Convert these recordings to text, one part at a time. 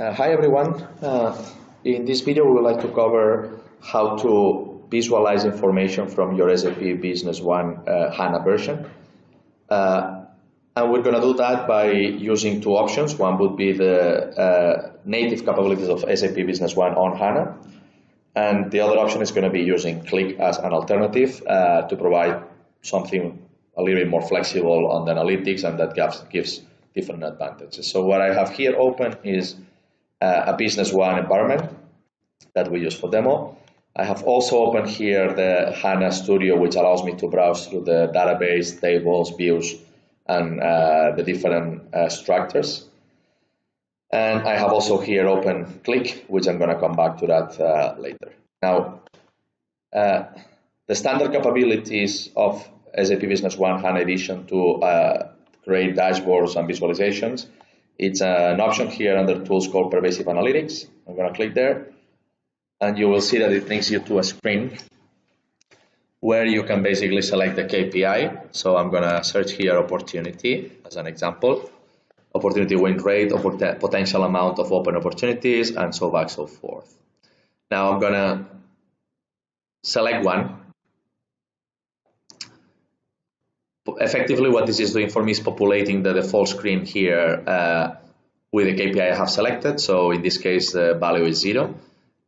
Hi everyone. In this video we would like to cover how to visualize information from your SAP Business One HANA version. And we're going to do that by using two options. One would be the native capabilities of SAP Business One on HANA. And the other option is going to be using Qlik as an alternative to provide something a little bit more flexible on the analytics, and that gives different advantages. So what I have here open is a Business One environment that we use for demo. I have also opened here the HANA Studio, which allows me to browse through the database, tables, views, and the different structures. And I have also here open Qlik, which I'm going to come back to that later. Now, the standard capabilities of SAP Business One HANA Edition to create dashboards and visualizations. It's an option here under tools called Pervasive Analytics. I'm going to click there, and you will see that it takes you to a screen where you can basically select the KPI. So I'm going to search here opportunity as an example, opportunity win rate, or potential amount of open opportunities, and so back, so forth. Now I'm going to select one. Effectively, what this is doing for me is populating the default screen here with the KPI I have selected. So in this case, the value is 0.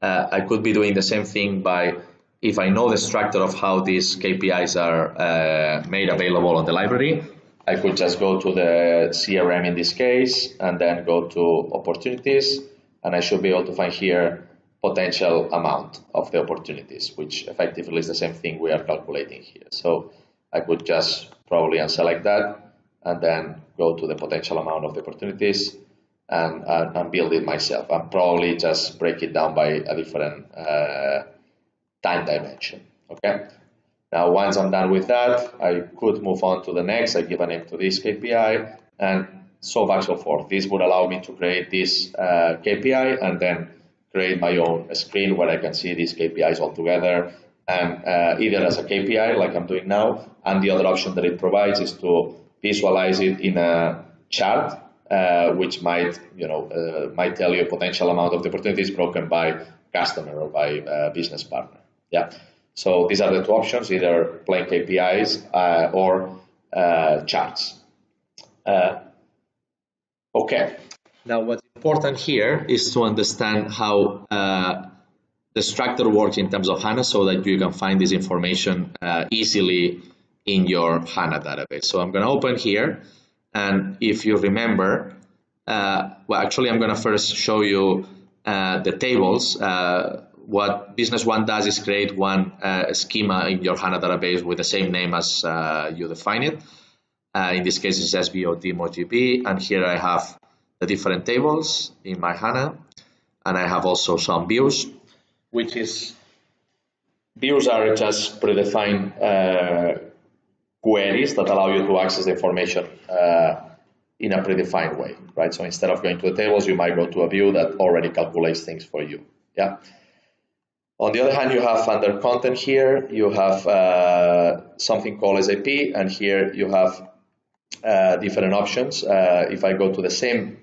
I could be doing the same thing by, if I know the structure of how these KPIs are made available on the library, I could just go to the CRM in this case, and then go to opportunities, and I should be able to find here potential amount of the opportunities, which effectively is the same thing we are calculating here. So I could just probably unselect that and then go to the potential amount of the opportunities and build it myself, and probably just break it down by a different time dimension. Okay. Now, once I'm done with that, I could move on to the next. I give a name to this KPI, and so back, so forth. This would allow me to create this KPI and then create my own screen where I can see these KPIs all together, and either as a KPI like I'm doing now, and the other option that it provides is to visualize it in a chart, which might tell you a potential amount of the opportunities broken by customer or by business partner. Yeah. So these are the two options: either plain KPIs or charts. Okay. Now, what's important here is to understand how the structure works in terms of HANA, so that you can find this information easily in your HANA database. So I'm going to open here, and if you remember, well, actually I'm going to first show you the tables. What Business One does is create one schema in your HANA database with the same name as you define it. In this case, it's SBOT MoGB, and here I have the different tables in my HANA, and I have also some views, which is, views are just predefined queries that allow you to access the information in a predefined way, right? So instead of going to the tables, you might go to a view that already calculates things for you. Yeah. On the other hand, you have under content here, you have something called SAP, and here you have different options. If I go to the same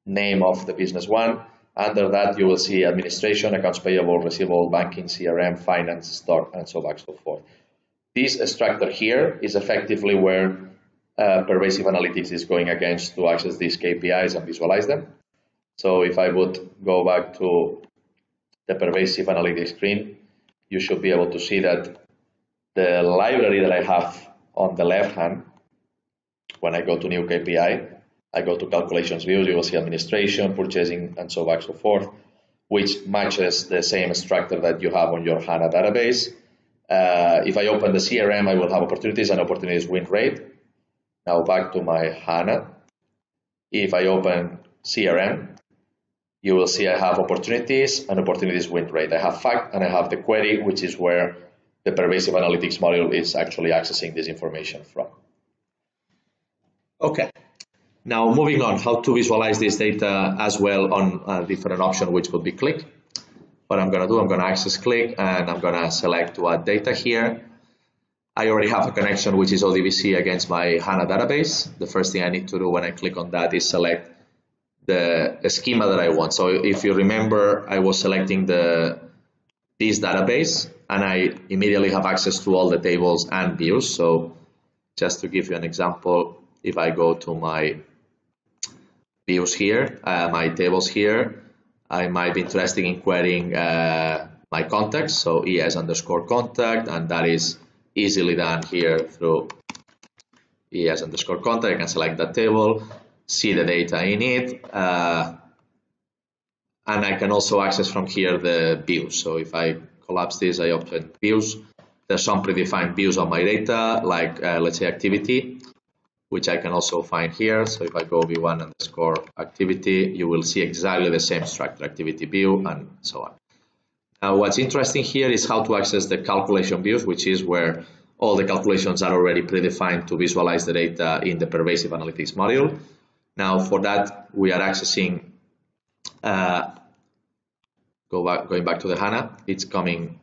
name of the Business One, under that you will see administration, accounts payable, receivable, banking, CRM, finance, stock, and so back, so forth. This structure here is effectively where Pervasive Analytics is going against to access these KPIs and visualize them. So if I would go back to the Pervasive Analytics screen, you should be able to see that the library that I have on the left hand, when I go to new KPI, I go to calculations views, you will see administration, purchasing, and so back, so forth, which matches the same structure that you have on your HANA database. If I open the CRM, I will have opportunities and opportunities win rate. Now back to my HANA. If I open CRM, you will see I have opportunities and opportunities win rate. I have fact and I have the query, which is where the Pervasive Analytics module is actually accessing this information from. Okay. Now moving on, how to visualize this data as well on a different option, which would be Qlik. What I'm going to do, I'm going to access Qlik, and I'm going to select to add data here. I already have a connection, which is ODBC against my HANA database. The first thing I need to do when I click on that is select the schema that I want. So if you remember, I was selecting this database, and I immediately have access to all the tables and views. So just to give you an example, if I go to my views here, my tables here, I might be interested in querying my context, so ES underscore contact, and that is easily done here through ES underscore contact. I can select that table, see the data in it, and I can also access from here the views. So if I collapse this, I open views. There's some predefined views on my data, like let's say activity, which I can also find here. So if I go v1 underscore activity, you will see exactly the same structure, activity view, and so on. Now, what's interesting here is how to access the calculation views, which is where all the calculations are already predefined to visualize the data in the pervasive analytics module. Now, for that, we are accessing, going back to the HANA, it's coming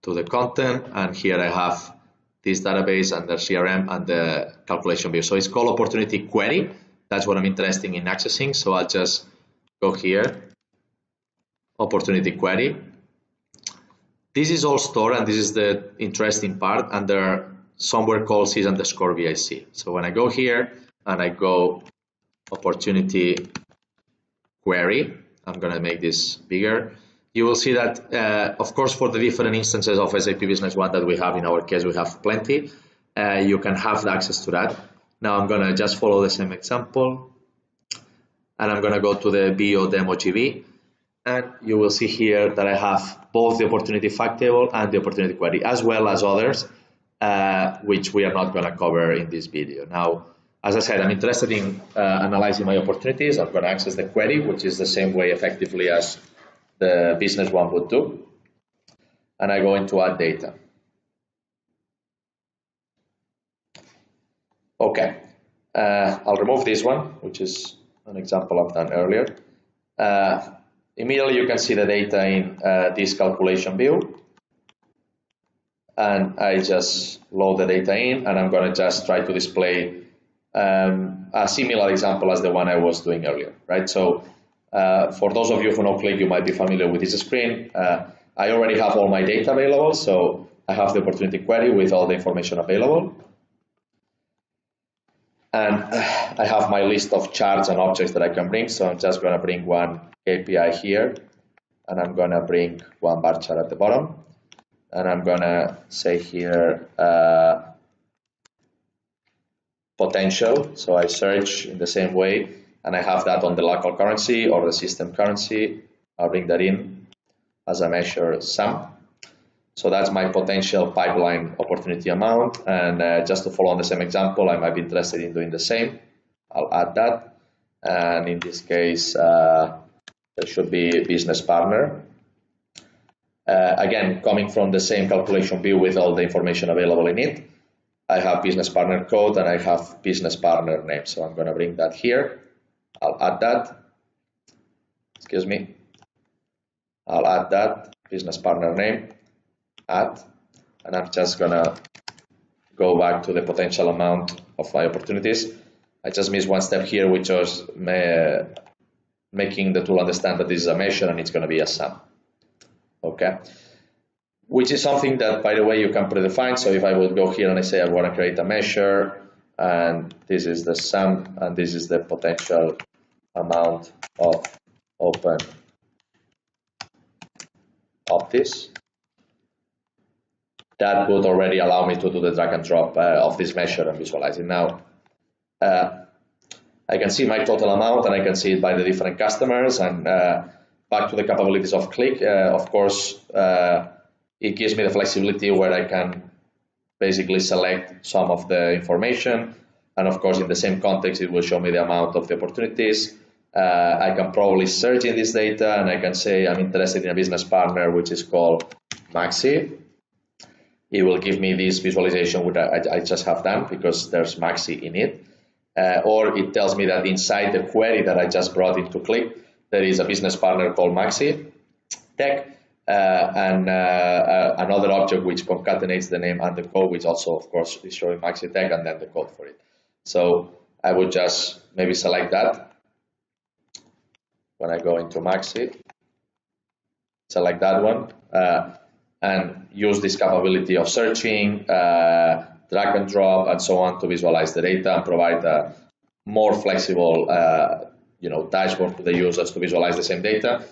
to the content, and here I have this database and the CRM and the calculation view. So it's called opportunity query. That's what I'm interested in accessing. So I'll just go here, opportunity query. This is all stored, and this is the interesting part, under somewhere called sys underscore VIC. So when I go here and I go opportunity query, I'm going to make this bigger. You will see that, of course, for the different instances of SAP Business One that we have, in our case, we have plenty. You can have access to that. Now I'm going to just follow the same example, and I'm going to go to the BO demo GB, and you will see here that I have both the opportunity fact table and the opportunity query, as well as others, which we are not going to cover in this video. Now, as I said, I'm interested in analyzing my opportunities. I'm going to access the query, which is the same way effectively as the business one would do, and I go into add data. Okay, I'll remove this one, which is an example I've done earlier. Immediately you can see the data in this calculation view, and I just load the data in, and I'm going to just try to display a similar example as the one I was doing earlier, right? So for those of you who know Qlik, you might be familiar with this screen. I already have all my data available, so I have the opportunity query with all the information available. And I have my list of charts and objects that I can bring, so I'm just going to bring one KPI here, and I'm going to bring one bar chart at the bottom, and I'm going to say here potential, so I search in the same way, and I have that on the local currency or the system currency. I'll bring that in as a measure sum. So that's my potential pipeline opportunity amount, and just to follow on the same example, I might be interested in doing the same. I'll add that, and in this case, there should be business partner. Again, coming from the same calculation view with all the information available in it, I have business partner code and I have business partner name. So I'm going to bring that here. I'll add that. Excuse me. I'll add that business partner name. Add, and I'm just going to go back to the potential amount of my opportunities. I just missed one step here, which was making the tool understand that this is a measure and it's going to be a sum. Okay, which is something that, by the way, you can predefine. So if I will go here and I say I want to create a measure, and this is the sum, and this is the potential amount of open of this, that would already allow me to do the drag and drop of this measure and visualize it. Now, I can see my total amount, and I can see it by the different customers, and back to the capabilities of Qlik, of course, it gives me the flexibility where I can basically select some of the information, and of course in the same context it will show me the amount of the opportunities. I can probably search in this data, and I can say I'm interested in a business partner which is called Maxi. It will give me this visualization which I just have done because there's Maxi in it, or it tells me that inside the query that I just brought into Qlik there is a business partner called Maxi Tech, and another object which concatenates the name and the code, which also of course is showing Maxi Tech, and then the code for it. So I would just maybe select that, when I go into Maxi, select that one, and use this capability of searching, drag and drop, and so on to visualize the data and provide a more flexible dashboard to the users to visualize the same data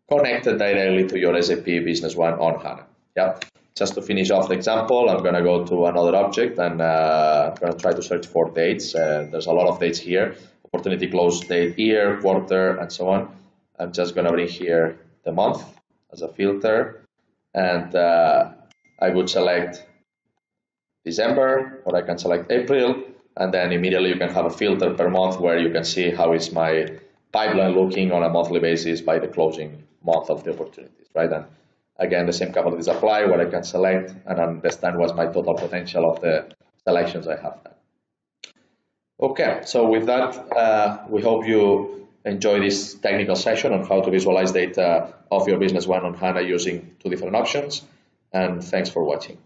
connected directly to your SAP Business One on HANA. Yeah. Just to finish off the example, I'm going to go to another object and I'm going to try to search for dates. There's a lot of dates here, opportunity close date, year, quarter, and so on. I'm just going to bring here the month as a filter, and I would select December, or I can select April, and then immediately you can have a filter per month where you can see how is my pipeline looking on a monthly basis by the closing month of the opportunities, right? And again, the same capabilities apply where I can select and understand what's my total potential of the selections I have done. Okay, so with that, we hope you enjoy this technical session on how to visualize data of your Business One on HANA using two different options, and thanks for watching.